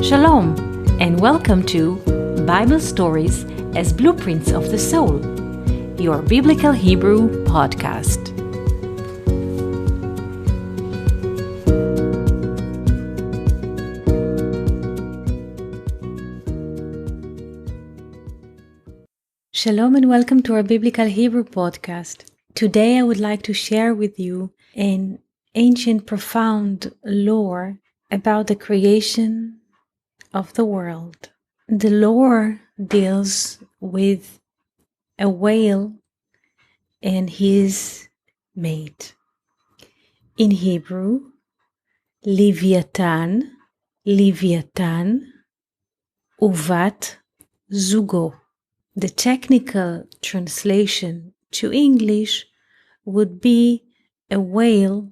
Shalom, and welcome to Bible Stories as Blueprints of the Soul, your Biblical Hebrew podcast. Shalom and welcome to our Biblical Hebrew podcast. Today I would like to share with you an ancient profound lore about the creation of the world. The lore deals with a whale and his mate. In Hebrew, Leviathan, uvat zugo. The technical translation to English would be a whale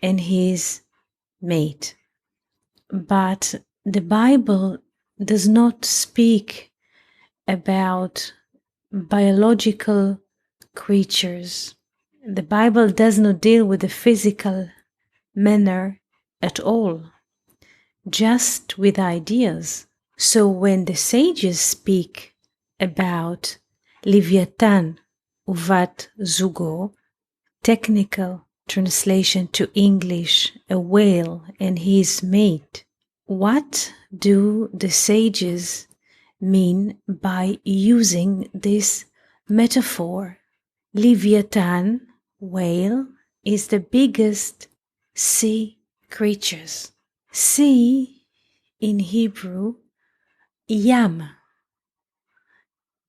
and his mate. But the Bible does not speak about biological creatures. The Bible does not deal with the physical manner at all, just with ideas. So when the sages speak about Leviathan uvat zugo, technical translation to English, a whale and his mate, what do the sages mean by using this metaphor? Leviathan, whale, is the biggest sea creatures. Sea in Hebrew, yam.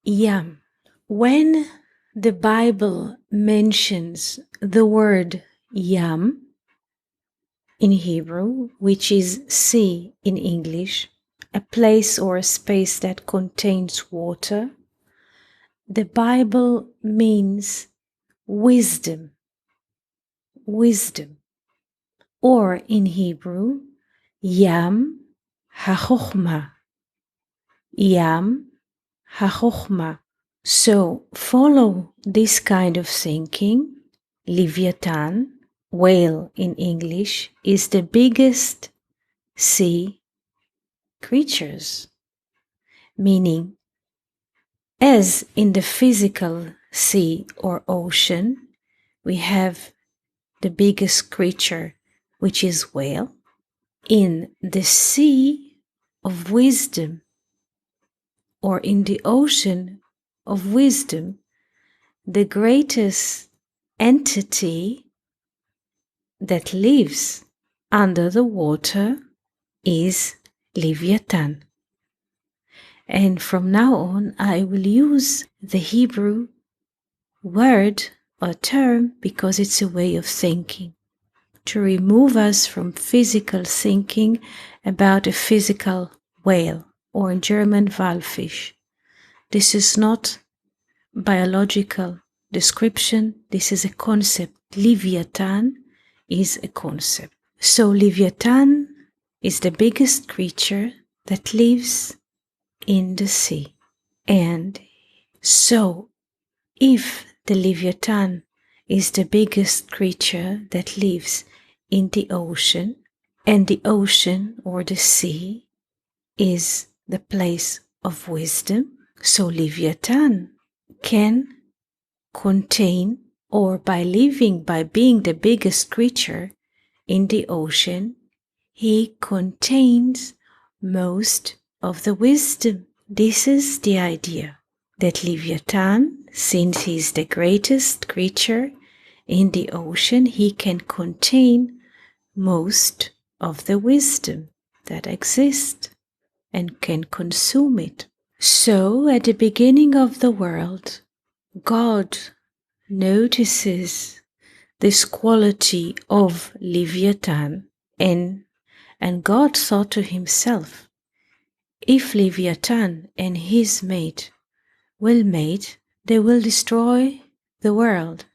Yam. When the Bible mentions the word yam in Hebrew, which is sea in English, a place or a space that contains water, the Bible means wisdom. Wisdom. Or in Hebrew, yam hachochma. Yam hachochma. So follow this kind of thinking. Leviathan, whale in English, is the biggest sea creatures, meaning as in the physical sea or ocean, we have the biggest creature, which is whale. In the sea of wisdom, or in the ocean of wisdom, the greatest entity that lives under the water is Leviathan. And from now on, I will use the Hebrew word or term because it's a way of thinking, to remove us from physical thinking about a physical whale, or in German, Walfisch. This is not biological description, this is a concept. Leviathan is a concept. So Leviathan is the biggest creature that lives in the sea. And so if the Leviathan is the biggest creature that lives in the ocean, and the ocean or the sea is the place of wisdom, so Leviathan can contain, or by being the biggest creature in the ocean, he contains most of the wisdom. This is the idea, that Leviathan, since he is the greatest creature in the ocean, he can contain most of the wisdom that exists and can consume it. So at the beginning of the world, God notices this quality of Leviathan, and God thought to himself, if Leviathan and his mate will mate, they will destroy the world.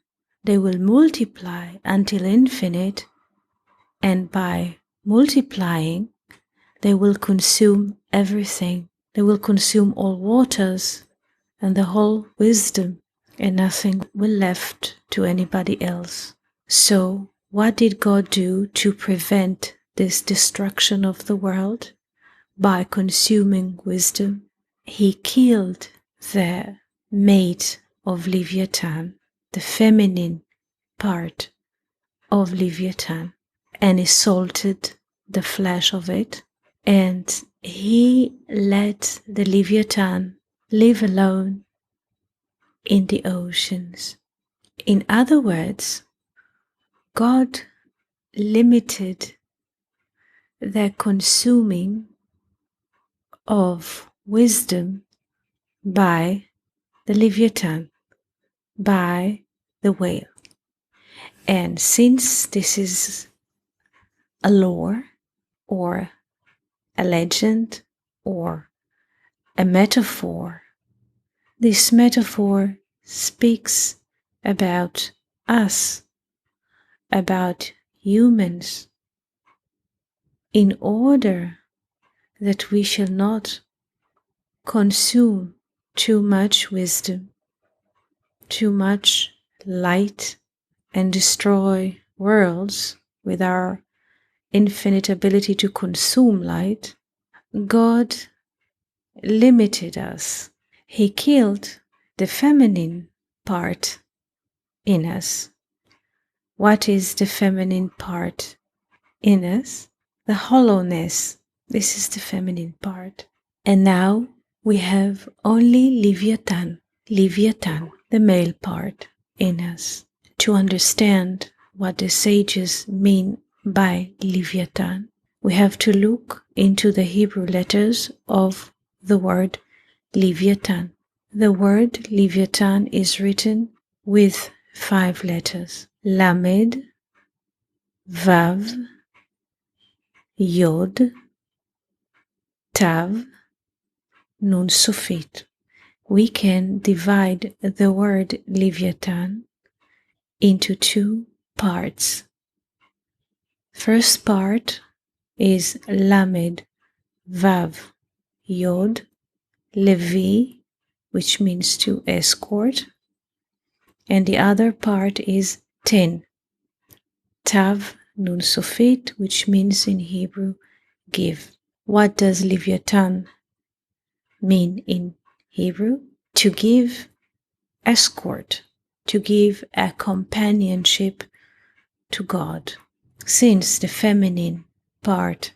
They will multiply until infinite, and by multiplying, they will consume everything. They will consume all waters and the whole wisdom, and nothing will left to anybody else. So what did God do to prevent this destruction of the world? by consuming wisdom, he killed the mate of Leviathan, the feminine part of Leviathan, and he salted the flesh of it, and he let the Leviathan live alone in the oceans. In other words, God limited the consuming of wisdom by the Leviathan, by the whale. And since this is a lore or a legend or a metaphor, this metaphor speaks about us, about humans, in order that we shall not consume too much wisdom, too much light, and destroy worlds with our infinite ability to consume light. God limited us. He killed the feminine part in us. What is the feminine part in us? The hollowness. This is the feminine part. And now we have only Leviathan, the male part in us. To understand what the sages mean by Leviathan, we have to look into the Hebrew letters of the word Leviathan. The word Leviathan is written with 5 letters: Lamed, Vav, Yod, Tav, Nun Sofit. We can divide the word Leviathan into 2 parts. First part is Lamed, Vav, Yod, Levi, which means to escort, and the other part is Ten, Tav, Nun Sofit, which means in Hebrew, give. What does Leviathan mean in Hebrew? To give escort, to give a companionship to God. Since the feminine part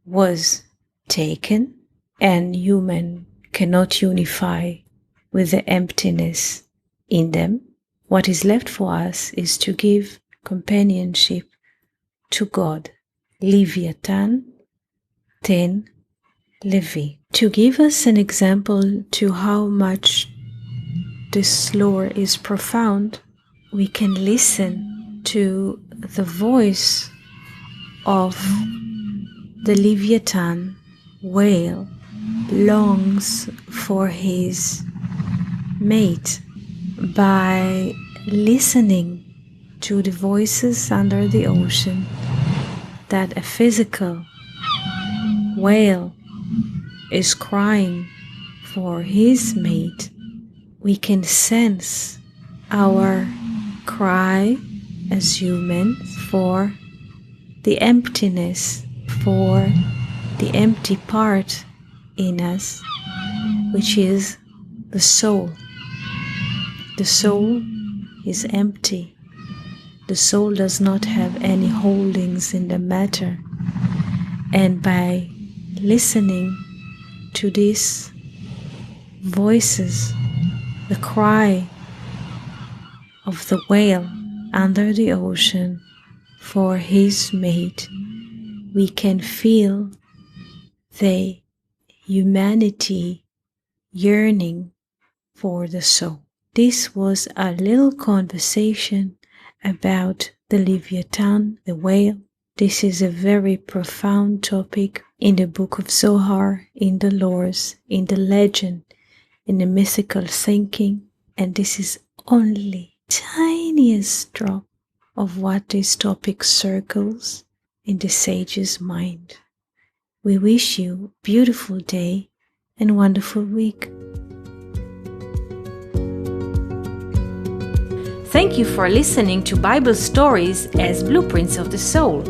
was taken and human cannot unify with the emptiness in them, what is left for us is to give companionship to God. Leviathan, Ten, Levi. To give us an example to how much this lore is profound, we can listen to the voice of the Leviathan whale longs for his mate by listening to the voices under the ocean that a physical whale is crying for his mate. We can sense our cry as humans for the emptiness, for the empty part in us, which is the soul. The soul is empty. The soul does not have any holdings in the matter. And by listening to these voices, the cry of the whale under the ocean for his mate, we can feel the humanity yearning for the soul. This was a little conversation about the Leviathan, the whale. This is a very profound topic in the book of Zohar, in the lores, in the legend, in the mythical thinking, and this is only tiniest drop of what this topic circles in the sage's mind. We wish you a beautiful day and wonderful week. Thank you for listening to Bible Stories as Blueprints of the Soul.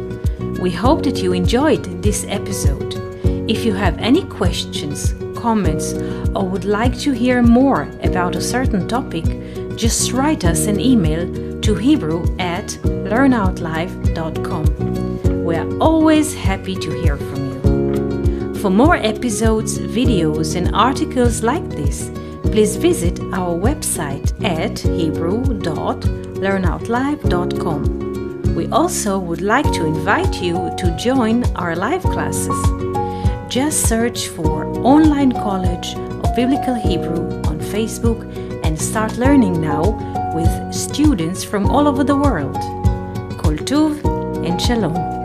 We hope that you enjoyed this episode. If you have any questions, comments, or would like to hear more about a certain topic, just write us an email to hebrew@learnoutlive.com. We are always happy to hear from you. For more episodes, videos, and articles like this, please visit our website at hebrew.learnoutlive.com. We also would like to invite you to join our live classes. Just search for Online College of Biblical Hebrew on Facebook and start learning now with students from all over the world. Koltuv and Shalom.